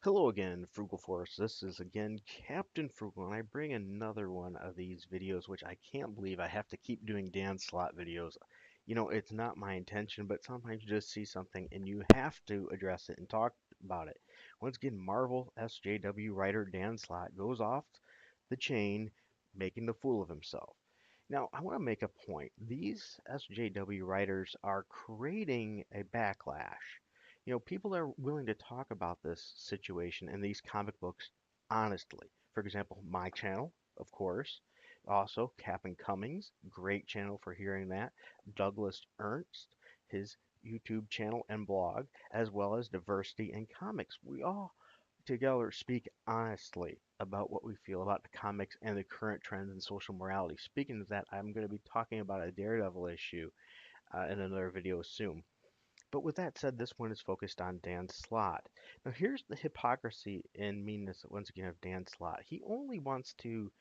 Hello again, Frugal Force. This is again Captain Frugal, and I bring another one of these videos, which I can't believe I have to keep doing Dan Slott videos. It's not my intention, but sometimes you just see something and you have to address it and talk about it. Once again, Marvel SJW writer Dan Slott goes off the chain, making the fool of himself. Now, I want to make a point. These SJW writers are creating a backlash. People are willing to talk about this situation and these comic books honestly. For example, my channel, of course. Also, Captain Cummings, great channel for hearing that. Douglas Ernst, his YouTube channel and blog, as well as Diversity in Comics. We all together speak honestly about what we feel about the comics and the current trends in social morality. Speaking of that, I'm going to be talking about a Daredevil issue in another video soon. But with that said, this one is focused on Dan Slott. Now, here's the hypocrisy and meanness, once again, of Dan Slott. He only wants to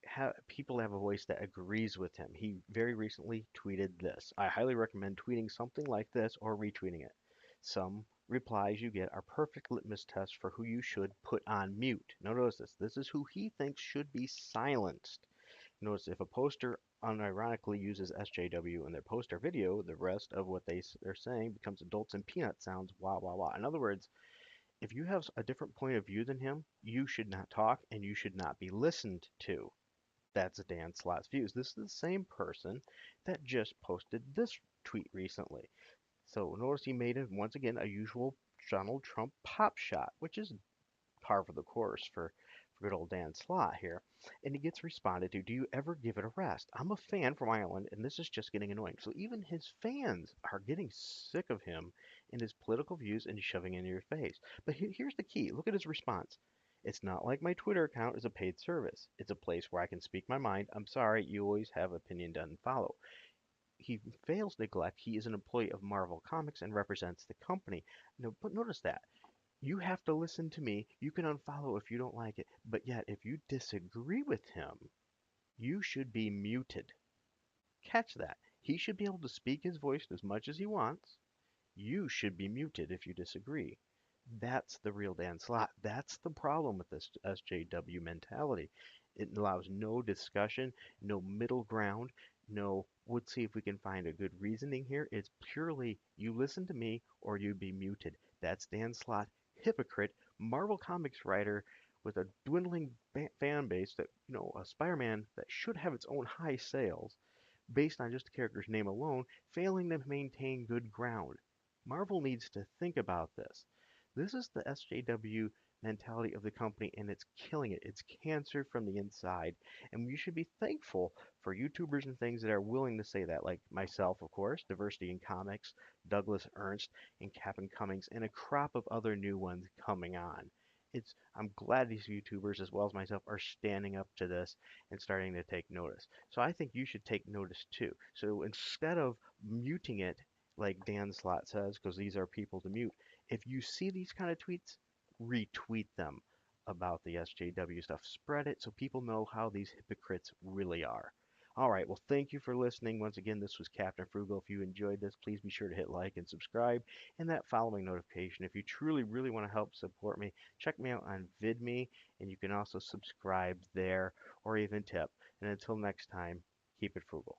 have people have a voice that agrees with him. He very recently tweeted this. I highly recommend tweeting something like this or retweeting it. Some replies you get are perfect litmus tests for who you should put on mute. Now notice this. This is who he thinks should be silenced. Notice if a poster unironically uses SJW in their poster video, the rest of what they're saying becomes adults and peanut sounds, wah, wah, wah. In other words, if you have a different point of view than him, you should not talk and you should not be listened to. That's Dan Slott's views. This is the same person that just posted this tweet recently. So notice he made it once again a usual Donald Trump pop shot, which is par for the course for good old Dan Slott here. And he gets responded to, do you ever give it a rest? I'm a fan from Ireland, and this is just getting annoying. So even his fans are getting sick of him and his political views and shoving it in your face. But here's the key. Look at his response. It's not like my Twitter account is a paid service. It's a place where I can speak my mind. I'm sorry, you always have opinion done follow. He fails to neglect he is an employee of Marvel Comics and represents the company. No, but notice that. You have to listen to me. You can unfollow if you don't like it. But yet, if you disagree with him, you should be muted. Catch that. He should be able to speak his voice as much as he wants. You should be muted if you disagree. That's the real Dan Slott. That's the problem with this SJW mentality. It allows no discussion, no middle ground, no, let's see if we can find a good reasoning here. It's purely you listen to me or you be muted. That's Dan Slott, hypocrite, Marvel Comics writer with a dwindling fan base that, a Spider-Man that should have its own high sales based on just the character's name alone, failing to maintain good ground. Marvel needs to think about this. This is the SJW mentality of the company, and it's killing it. It's cancer from the inside. And we should be thankful for YouTubers and things that are willing to say that, like myself, of course, Diversity in Comics, Douglas Ernst, and Captain Cummings, and a crop of other new ones coming on. I'm glad these YouTubers as well as myself are standing up to this and starting to take notice. So I think you should take notice too. So instead of muting it like Dan Slott says, because these are people to mute, if you see these kind of tweets, retweet them about the SJW stuff. Spread it so people know how these hypocrites really are. All right, well, thank you for listening. Once again, this was Captain Frugal. If you enjoyed this, please be sure to hit like and subscribe and that following notification. If you truly, really want to help support me, check me out on VidMe, and you can also subscribe there or even tip. And until next time, keep it frugal.